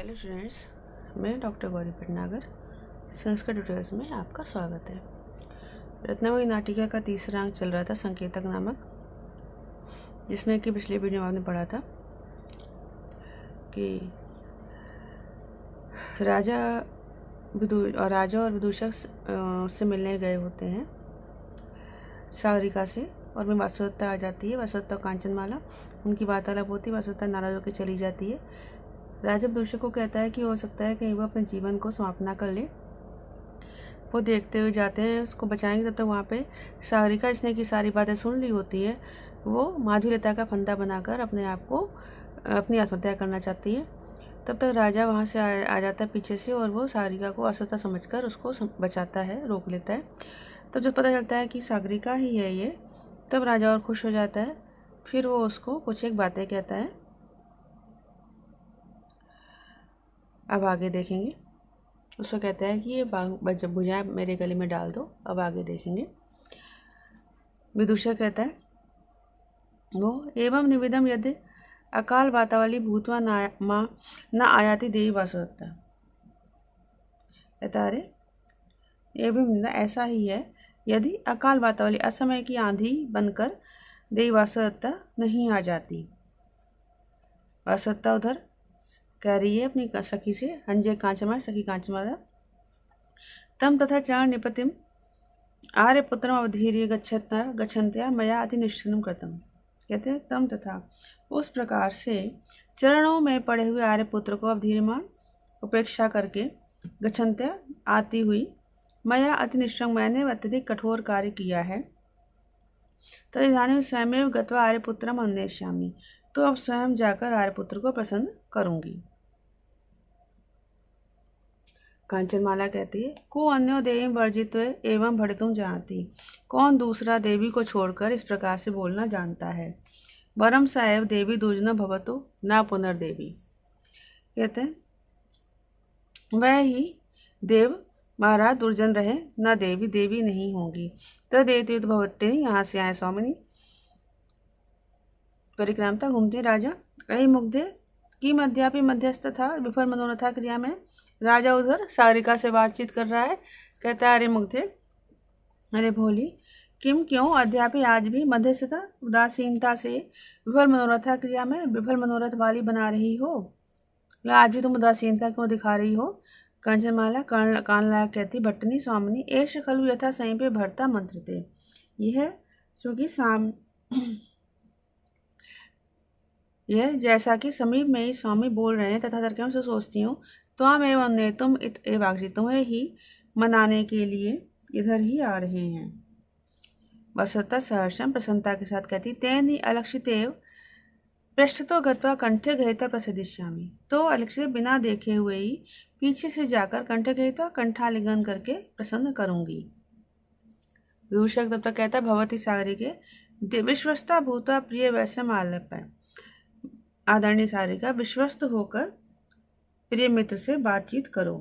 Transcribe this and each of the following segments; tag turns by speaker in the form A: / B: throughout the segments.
A: Hello students, मैं doctor Gauri Bhatnagar. Sanskrit tutorials में आपका स्वागत है। रत्नावली नाटिका का तीसरा अंक चल रहा था, संकेतक नामक, जिसमें कि पिछले वीडियो में आपने पढ़ा था कि राजा और विदूषक से मिलने गए होते हैं सागरिका से, और में वासुदेवता आ जाती है। वासुदेवता कांचनमाला, उनकी वार्तालाप होती है। वासुदेवता नाराज होकर चली जाती है। राजा विदूषक को कहता है कि हो सकता है कहीं वो अपने जीवन को समाप्त ना कर ले। वो देखते हुए जाते हैं, उसको बचाएंगे। तब तक वहाँ पे सागरिका, इसने की सारी बातें सुन ली होती है, वो माधुर्यता का फंदा बनाकर अपने आप को अपनी आत्महत्या करना चाहती है। तब तक राजा वहाँ से आ जाता है पीछे से, और वो सागरिका को असुरता समझकर उसको बचाता है, रोक लेता है। तब जब पता चलता है कि सागरिका ही है ये, तब राजा और खुश हो जाता है। फिर वो उसको कुछ एक बातें कहता है। अब आगे देखेंगे। उसको कहता है कि ये भुजा मेरे गले में डाल दो। अब आगे देखेंगे। विदूषक कहता है वो, एवं निवेदम यदि अकाल वातावली भूतवा न आयाति देवी वासुदेवता। कहता अरे एवं ऐसा ही है, यदि अकाल वातावली असमय की आंधी बनकर देवी वासुदेवता नहीं आ जाती। वासुदेवता उधर कह रही है अपनी सखी से, अंजय कांचमाला, सखी कांचमाला, तम तथा चरण निपतिम आर्यपुत्रम अवधीर्य गच्छन्त्या मया अति निश्चलम कृतम। कहते हैं तम तथा, उस प्रकार से चरणों में पड़े हुए आर्यपुत्र को अवधीर्यमान उपेक्षा करके, गच्छन्त्या आती हुई, मया अति निश्चल, मैंने अत्यधिक कठोर कार्य किया है। तो इधानी स्वयं गत्वा आर्यपुत्रम अन्वेष्यामि, तो अब स्वयं जाकर आर्यपुत्र को प्रसन्न करूंगी। कांचनमाला कहती है, को अन्यो देवी वर्जित एवं भड़ितुम जानती। कौन दूसरा देवी को छोड़कर इस प्रकार से बोलना जानता है। वरम साएव देवी दुर्जन भवतु न पुनर्देवी। कहते हैं वह ही देव महाराज दुर्जन रहे, न देवी देवी नहीं होंगी। तदेति भवते, यहाँ से आए स्वामिनी। परिक्रामता घूमते राजा, कई मुग्धे की मध्यापि मध्यस्थ था विफल मनोरथा क्रिया में। राजा उधर सागरिका से बातचीत कर रहा है। कहता है अरे मुग्धे, अरे भोली, किम क्यों अध्यापी आज भी मध्यस्थता उदासीनता से विफल मनोरथा क्रिया में विफल मनोरथ वाली बना रही हो। आज भी तुम उदासीनता क्यों दिखा रही हो। कांचनमाला कान लायक कहती, भट्टनी स्वामिनी, एश खलु यथा समीपे भरता मंत्रते। यह चूँकि यह जैसा कि समीप में ही स्वामी बोल रहे हैं तथा तर्क से सोचती हूँ, त्वाम एवं ने तुम एवाक्षी, तुम्हें ही मनाने के लिए इधर ही आ रहे हैं। वसुदेवता सहर्षम प्रसन्नता के साथ कहती, तेन ही अलक्षितेव पृष्ठतो गत्वा कंठे गहिता प्रसिद्धिष्यामि। तो अलक्षित बिना देखे हुए ही पीछे से जाकर कंठे गहिता कंठालिंगन करके प्रसन्न करूंगी। विदूषक तब तक कहता, भवती सागरिके विश्वस्ता भूता प्रिय वैसे माल्यप। आदरणीय सागरिका, विश्वस्त होकर प्रिय मित्र से बातचीत करो।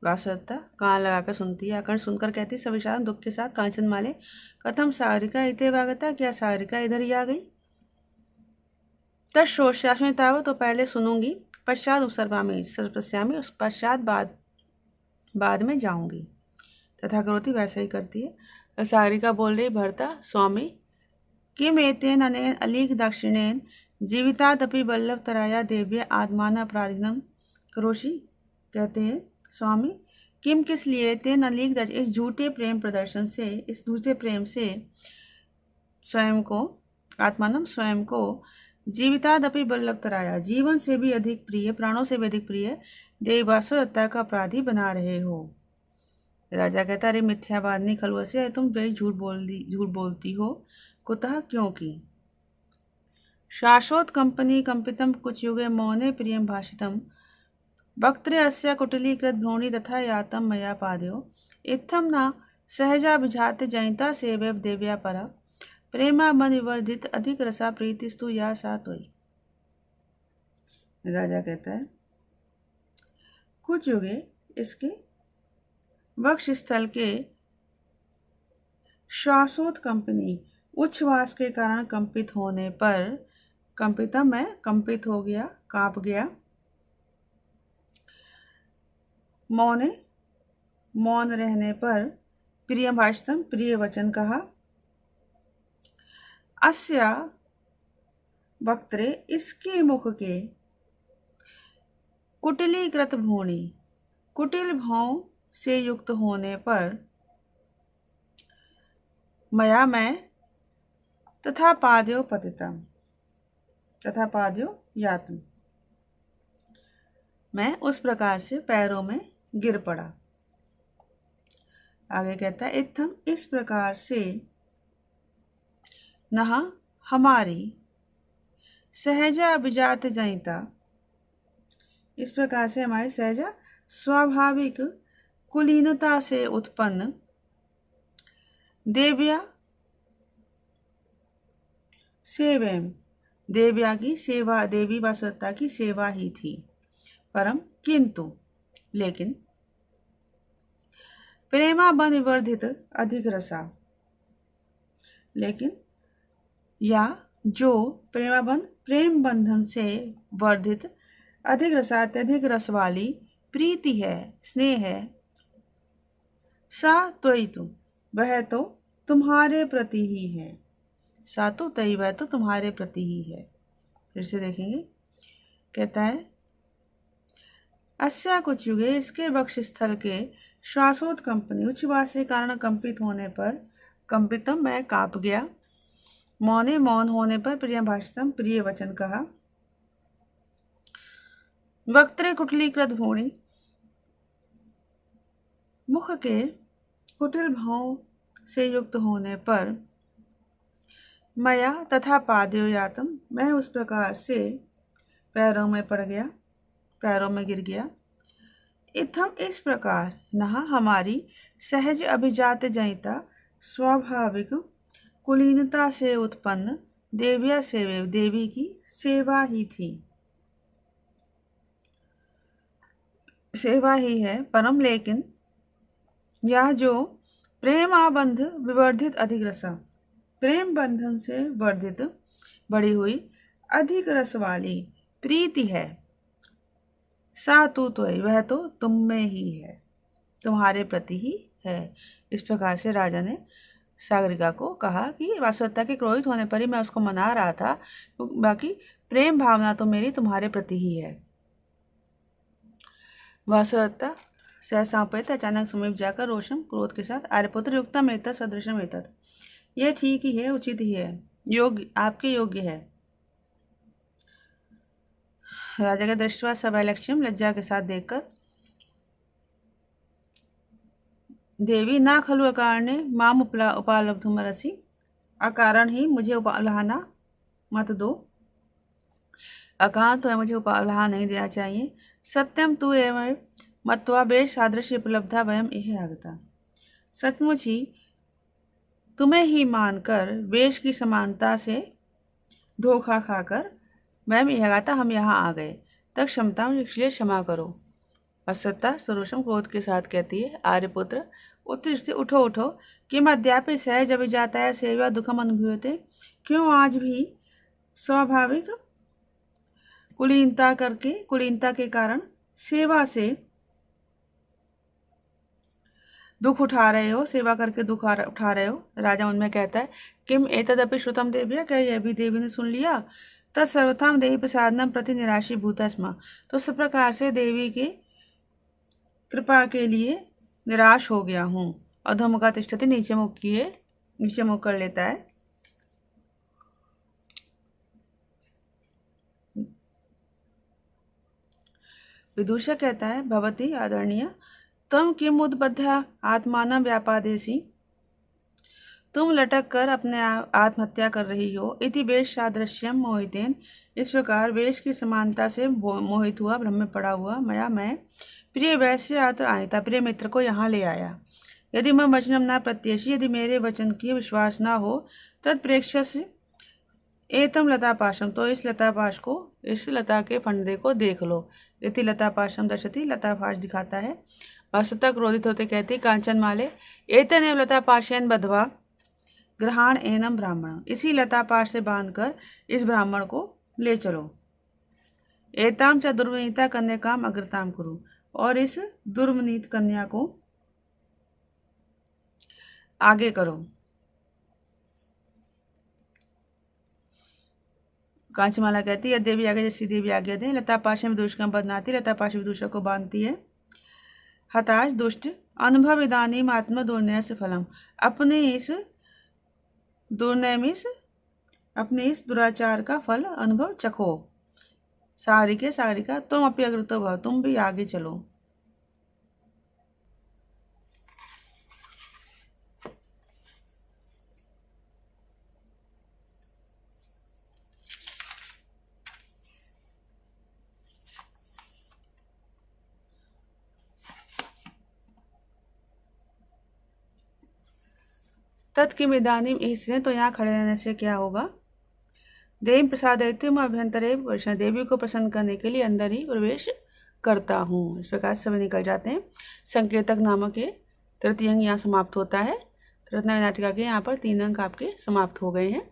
A: वासुदेवता कान लगाकर सुनती है। आकर्ण सुनकर कहती, सविशाल दुख के साथ, कांचनमाले कथम सागरिका इतेवागता, क्या सागरिका इधर ही आ गई। तत्श्रोष्यास्मि तावत्, तो पहले सुनूंगी, पश्चात उपसर्पामि सर्वस्यामि, उस पश्चात बाद में जाऊंगी। तथा करोती, वैसा ही करती है। सागरिका बोल रही, भरता स्वामी, किम एतेन अनेन अलीक दाक्षिण्येन जीवितादपि वल्लभ तराया देव्य आत्मान अपराधिनम करोषि। कहते हैं स्वामी, किम किस लिए, तेन अलीक, इस झूठे प्रेम प्रदर्शन से, इस झूठे प्रेम से स्वयं को, आत्मानम स्वयं को, जीवितादपि वल्लभ तराया, जीवन से भी अधिक प्रिय, प्राणों से भी अधिक प्रिय देवी वासुदेवता का अपराधी बना रहे हो। राजा कहता, अरे मिथ्यावादिनी खलवसे, तुम बड़ी झूठ बोलती हो। कुतः, क्योंकि शाश्वत कंपनी कंपितम कुछ युगे मौने प्रियम भाषितम वक्त्रे अस्य कुटिलीकृत भ्रूणि तथा यातम मया पादयो इत्थम न सहजा विझाते जयिता सेवैव देव्या परा प्रेमा मन विवर्धित अधिक रसा प्रीतिस्तु या सा त्वयि। राजा कहता है, कुछ युगे इसके वक्ष स्थल के शाश्वत कंपनी, उच्छ्वास के कारण कंपित होने पर, कंपितम मैं कंपित हो गया, कांप गया। मौने मौन रहने पर, प्रिय भाषतम प्रिय वचन कहा। अस्या वक्त्रे इसके मुख के, कुटिलीकृत भूणि कुटिल भाव से युक्त होने पर, मया मैं तथा पाद्यो पतितम तथा पाद्यो यातम, मैं उस प्रकार से पैरों में गिर पड़ा। आगे कहता है इत्थम इस प्रकार से, नहा हमारी, सहजा अभिजात जनिता इस प्रकार से हमारी सहजा स्वाभाविक कुलीनता से उत्पन्न, देव्या सेवेम देव्या की सेवा, देवी व सत्ता की सेवा ही थी। परम किंतु लेकिन, प्रेमाबन विवर्धित अधिक रसा, लेकिन या जो प्रेमाबन प्रेम बंधन से वर्धित अधिक रसा अत्यधिक रस वाली प्रीति है, स्नेह है, सा त्वयि तुम वह तो तुम्हारे प्रति ही है। सा तो तई वह तो तुम्हारे प्रति ही है। फिर से देखेंगे, कहता है अस्या कुछ युगे इसके वक्ष स्थल के श्वासोत्कंपनी उच्छ्वास के कारण कंपित होने पर, कंपितम मैं कांप गया। मौने मौन होने पर, प्रिय भाषितम प्रिय वचन कहा। वक्त्रे कुटिलीकृत भूणि मुख के कुटिल भाव से युक्त होने पर, मया तथा पाद्यो यातम मैं उस प्रकार से पैरों में पड़ गया, पैरों में गिर गया। इत्थम इस प्रकार, नहा हमारी सहज अभिजात जनिता स्वाभाविक कुलीनता से उत्पन्न, देव्या सेवे देवी की सेवा ही थी, सेवा ही है। परम लेकिन यह जो प्रेमाबंध विवर्धित अधिक रसा, प्रेम बंधन से वर्धित बढ़ी हुई अधिक रस वाली प्रीति है, सा तू तो वह तो तुम में ही है, तुम्हारे प्रति ही है। इस प्रकार से राजा ने सागरिका को कहा कि वासवदत्ता के क्रोधित होने पर ही मैं उसको मना रहा था, बाकी प्रेम भावना तो मेरी तुम्हारे प्रति ही है। वासवदत्ता सहसापेत अचानक समीप जाकर रोषम क्रोध के साथ, आर्यपुत्र युक्तम एतत् सदृशम एतत्, यह ठीक ही है, उचित ही है, योग्य आपके योग्य है। राजा के दृष्टवा सभा लक्ष्यम लज्जा के साथ देखकर, देवी ना खलु अकारणे माम उपालब्धुमर्हसि, अकारण ही मुझे उपालहाना मत दो, अकारण तो मुझे उपालहा नहीं देना चाहिए। सत्यम तू एवं मत्वा वेश सादृश्य उपलब्धा वयम इह आगता, सचमुच ही तुम्हें ही मानकर वेश की समानता से धोखा खाकर वयम इह आगता हम यहाँ आ गए, तक क्षमता मुझे इसलिए क्षमा करो। असत्ता सरोषम क्रोध के साथ कहती है, आर्यपुत्र उत्तिष्ठ उठो उठो, किम अद्यापि सहज अभिजाता है सेवा दुखम अनुभूयते, क्यों आज भी स्वाभाविक कुलीनता के कारण सेवा से दुख उठा रहे हो, सेवा करके दुख उठा रहे हो। राजा उनमें कहता है, किम एतदपि श्रुतम देव्या, क्या यह भी देवी ने सुन लिया। तत्सर्वथाम देवी प्रसादनम प्रति निराशी भूता स्म, तो इस प्रकार से देवी की कृपा के लिए निराश हो गया हूँ। अधोमुखा तिष्ठति, नीचे मुख कर लेता है। विदूषक कहता है, भवती आदरणीय तम किम उद्बद्ध आत्मानं व्यापादेसी, तुम लटक कर अपने आत्महत्या कर रही हो। इति वेश सादृश्यम मोहितेन, इस प्रकार वेश की समानता से मोहित हुआ, भ्रम में पड़ा हुआ, मैं प्रिय वैश्य अत्र आयता, प्रिय मित्र को यहाँ ले आया। यदि मैं वचनम न प्रत्येशी, यदि मेरे वचन की विश्वास न हो, तत्प्रेक्ष्य एतम लतापाशम, तो इस लतापाश को, इस लता के फंदे को देख लो। इति लतापाशम दर्शति, लतापाश दिखाता है। वासवदत्ता क्रोधित होते कहती, कांचन माले एतनेव लतापाशेन बध्वा, ग्रहाण एनम ब्राह्मण, इसी लता पाश से बांधकर इस ब्राह्मण को ले चलो। एताम च दुर्वनीता कन्याकाम अग्रताम कुरु, और इस दुर्वनीत कन्या को आगे करो। कांचमाला कहती है देवी आगे जैसी देवी आज्ञा दें। लता पाश में विदूषकम बदनाती, लता पाश विदूषक को बांधती है। हताश दुष्ट अनुभव इदानीम आत्म दुर्नय से फलम, अपने इस दुराचार का फल अनुभव चखो। सारिका तुम अपनी अग्रतो भव, तुम भी आगे चलो। तत्किमिदानीम इसने, तो यहाँ खड़े रहने से क्या होगा। देवी प्रसादयितुम अभ्यंतरे प्रवेश, देवी को प्रसन्न करने के लिए अंदर ही प्रवेश करता हूँ। इस प्रकार से सभी निकल जाते हैं। संकेतक नामक ये तृतीय अंग यहाँ समाप्त होता है। रत्नावली नाटिका के यहाँ पर 3 अंक आपके समाप्त हो गए हैं,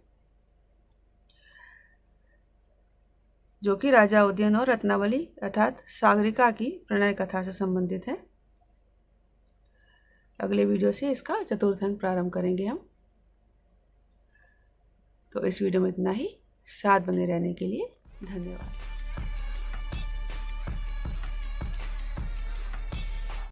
A: जो कि राजा उदयन और रत्नावली अर्थात सागरिका की प्रणय कथा से संबंधित है। अगले वीडियो से इसका चतुर्थ अंक प्रारंभ करेंगे हम। तो इस वीडियो में इतना ही। साथ बने रहने के लिए धन्यवाद।